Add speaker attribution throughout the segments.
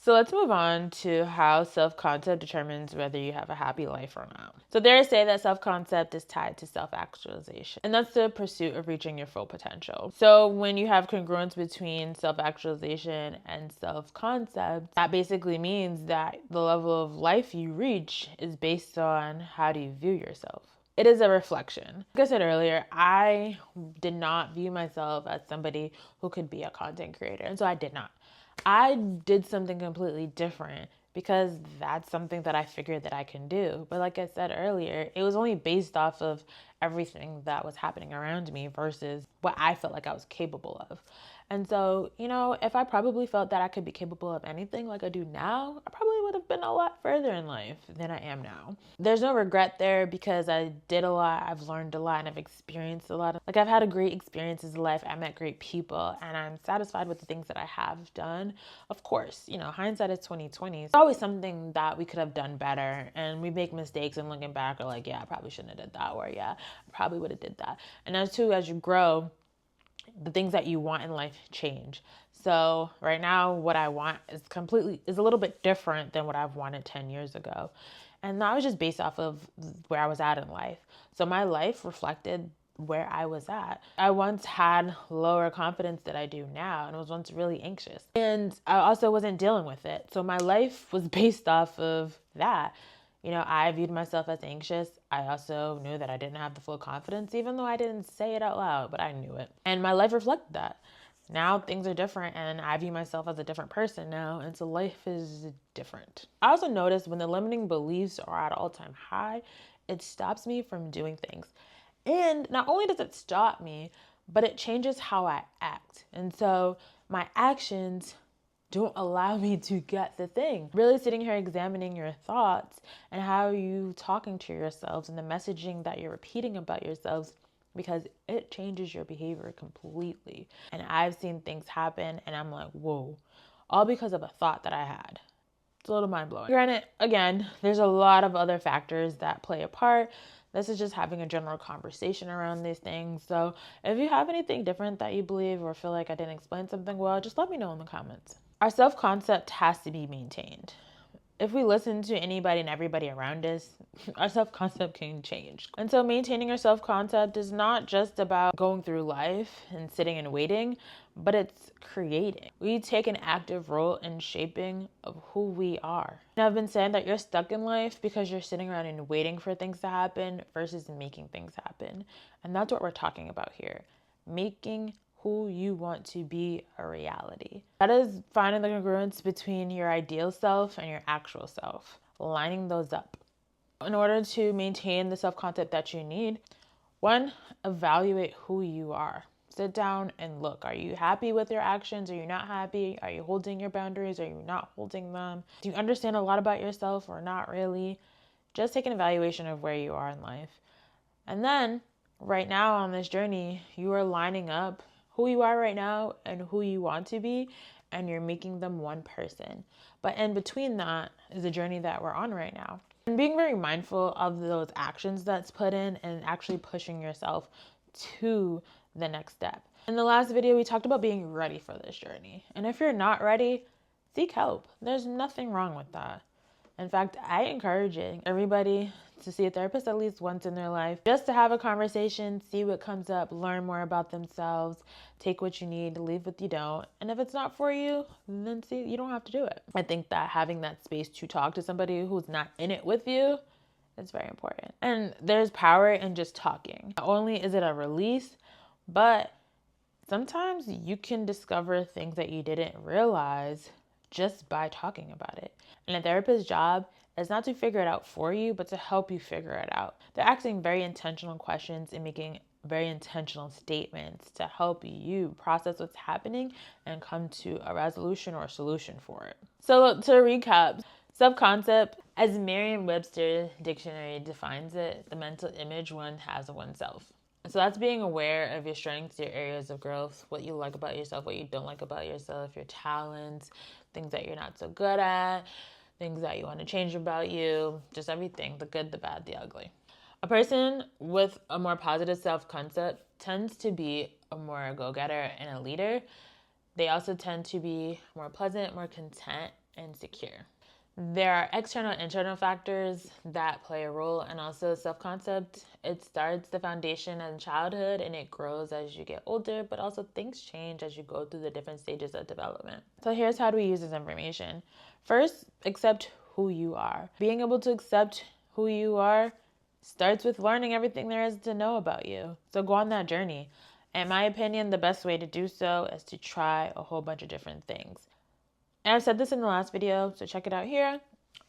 Speaker 1: So let's move on to how self-concept determines whether you have a happy life or not. So there say that self-concept is tied to self-actualization, and that's the pursuit of reaching your full potential. So when you have congruence between self-actualization and self-concept, that basically means that the level of life you reach is based on how do you view yourself. It is a reflection. Like I said earlier, I did not view myself as somebody who could be a content creator, and so I did not. I did something completely different because that's something that I figured that I can do. But like I said earlier, it was only based off of everything that was happening around me versus what I felt like I was capable of. And so, if I probably felt that I could be capable of anything like I do now, I probably would have been a lot further in life than I am now. There's no regret there because I did a lot, I've learned a lot, and I've experienced a lot. I've had a great experiences in life, I met great people, and I'm satisfied with the things that I have done. Of course, hindsight is 2020. It's always something that we could have done better, and we make mistakes and looking back are like, yeah, I probably shouldn't have did that, or yeah, I probably would have did that. And as you grow, the things that you want in life change. So right now, what I want is a little bit different than what I've wanted 10 years ago. And that was just based off of where I was at in life. So my life reflected where I was at. I once had lower confidence than I do now, and I was once really anxious. And I also wasn't dealing with it. So my life was based off of that. I viewed myself as anxious. I also knew that I didn't have the full confidence, even though I didn't say it out loud, but I knew it. And my life reflected that. Now things are different, and I view myself as a different person now, and so life is different. I also noticed when the limiting beliefs are at all-time high, it stops me from doing things. And not only does it stop me, but it changes how I act. And so my actions don't allow me to get the thing. Really sitting here examining your thoughts and how you talking to yourselves and the messaging that you're repeating about yourselves, because it changes your behavior completely. And I've seen things happen and I'm like, whoa, all because of a thought that I had. It's a little mind blowing. Granted, again, there's a lot of other factors that play a part. This is just having a general conversation around these things. So if you have anything different that you believe or feel like I didn't explain something well, just let me know in the comments. Our self-concept has to be maintained. If we listen to anybody and everybody around us, our self-concept can change. And so maintaining our self-concept is not just about going through life and sitting and waiting, but it's creating. We take an active role in shaping of who we are. And I've been saying that you're stuck in life because you're sitting around and waiting for things to happen versus making things happen. And that's what we're talking about here. Making who you want to be a reality. That is finding the congruence between your ideal self and your actual self, lining those up. In order to maintain the self-concept that you need, one, evaluate who you are. Sit down and look. Are you happy with your actions? Are you not happy? Are you holding your boundaries? Are you not holding them? Do you understand a lot about yourself or not really? Just take an evaluation of where you are in life. And then, right now on this journey, you are lining up who you are right now and who you want to be, and you're making them one person. But in between that is the journey that we're on right now. And being very mindful of those actions that's put in and actually pushing yourself to the next step. In the last video, we talked about being ready for this journey. And if you're not ready, seek help. There's nothing wrong with that. In fact, I encourage everybody to see a therapist at least once in their life, just to have a conversation, see what comes up, learn more about themselves, take what you need, leave what you don't. And if it's not for you, then see, you don't have to do it. I think that having that space to talk to somebody who's not in it with you is very important. And there's power in just talking. Not only is it a release, but sometimes you can discover things that you didn't realize just by talking about it. And a therapist's job is not to figure it out for you, but to help you figure it out. They're asking very intentional questions and making very intentional statements to help you process what's happening and come to a resolution or a solution for it. So to recap, self-concept, as Merriam-Webster dictionary defines it, the mental image one has of oneself. So that's being aware of your strengths, your areas of growth, what you like about yourself, what you don't like about yourself, your talents, things that you're not so good at, things that you want to change about you, just everything, the good, the bad, the ugly. A person with a more positive self-concept tends to be a more go-getter and a leader. They also tend to be more pleasant, more content, and secure. There are external and internal factors that play a role, and also self-concept. It starts the foundation in childhood and it grows as you get older, but also things change as you go through the different stages of development. So here's how do we use this information. First, accept who you are. Being able to accept who you are starts with learning everything there is to know about you. So go on that journey. In my opinion, the best way to do so is to try a whole bunch of different things. And I've said this in the last video, so check it out here.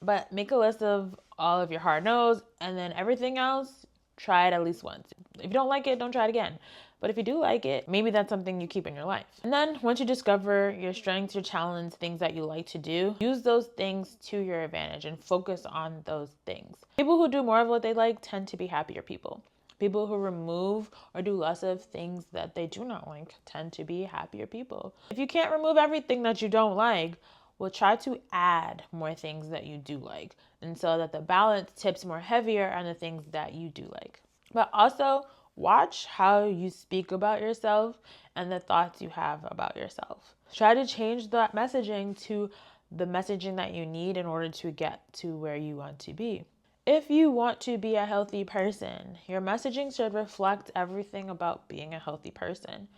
Speaker 1: But make a list of all of your hard no's, and then everything else, try it at least once. If you don't like it, don't try it again. But if you do like it, maybe that's something you keep in your life. And then once you discover your strengths, your talents, things that you like to do, use those things to your advantage and focus on those things. People who do more of what they like tend to be happier people. People who remove or do less of things that they do not like tend to be happier people. If you can't remove everything that you don't like, well, try to add more things that you do like, and so that the balance tips more heavier on the things that you do like. But also, watch how you speak about yourself and the thoughts you have about yourself. Try to change that messaging to the messaging that you need in order to get to where you want to be. If you want to be a healthy person, your messaging should reflect everything about being a healthy person.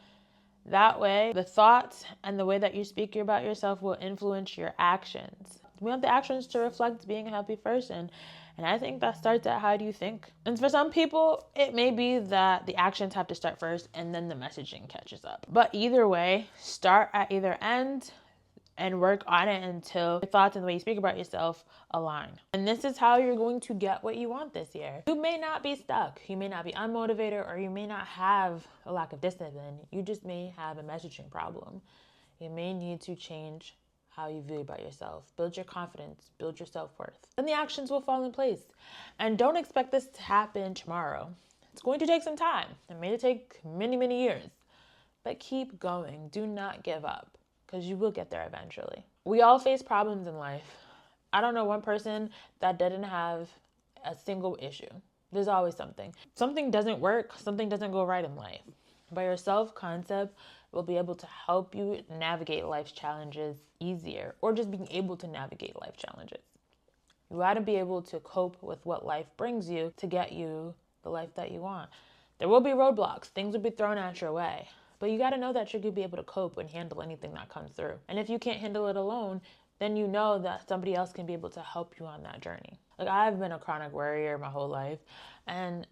Speaker 1: That way, the thoughts and the way that you speak about yourself will influence your actions. We want the actions to reflect being a healthy person. And I think that starts at how do you think. And for some people, it may be that the actions have to start first and then the messaging catches up. But either way, start at either end and work on it until your thoughts and the way you speak about yourself align. And this is how you're going to get what you want this year. You may not be stuck. You may not be unmotivated, or you may not have a lack of discipline. You just may have a messaging problem. You may need to change how you view about yourself. Build your confidence, build your self-worth. And the actions will fall in place. And don't expect this to happen tomorrow. It's going to take some time. It may take many, many years. But keep going. Do not give up, because you will get there eventually. We all face problems in life. I don't know one person that didn't have a single issue. There's always something. Something doesn't work, something doesn't go right in life. But your self-concept will be able to help you navigate life's challenges easier, or just being able to navigate life challenges. You got to be able to cope with what life brings you to get you the life that you want. There will be roadblocks. Things will be thrown at your way. But you got to know that you're going to be able to cope and handle anything that comes through. And if you can't handle it alone, then you know that somebody else can be able to help you on that journey. Like, I've been a chronic worrier my whole life. And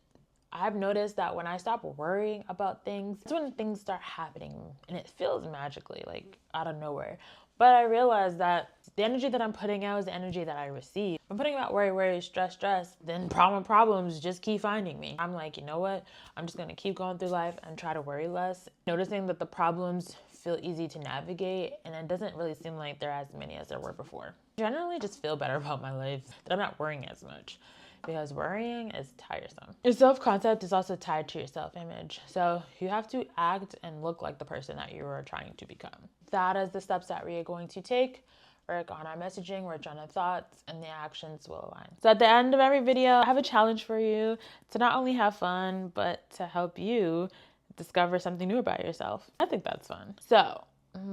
Speaker 1: I've noticed that when I stop worrying about things, it's when things start happening. And it feels magically, like out of nowhere. But I realized that the energy that I'm putting out is the energy that I receive. If I'm putting out worry, stress, then problems just keep finding me. I'm like, you know what? I'm just going to keep going through life and try to worry less. Noticing that the problems feel easy to navigate, and it doesn't really seem like there are as many as there were before. Generally just feel better about my life, that I'm not worrying as much, because worrying is tiresome. Your self-concept is also tied to your self-image. So you have to act and look like the person that you are trying to become. That is the steps that we are going to take. Work on our messaging, work on our thoughts, and the actions will align. So at the end of every video, I have a challenge for you to not only have fun, but to help you discover something new about yourself. I think that's fun. So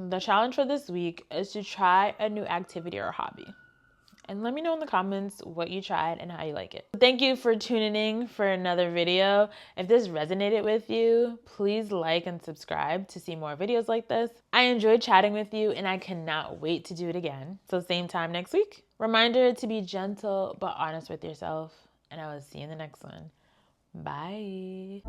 Speaker 1: the challenge for this week is to try a new activity or hobby. And let me know in the comments what you tried and how you like it. Thank you for tuning in for another video. If this resonated with you, please like and subscribe to see more videos like this. I enjoyed chatting with you, and I cannot wait to do it again. So same time next week. Reminder to be gentle but honest with yourself, and I will see you in the next one. Bye.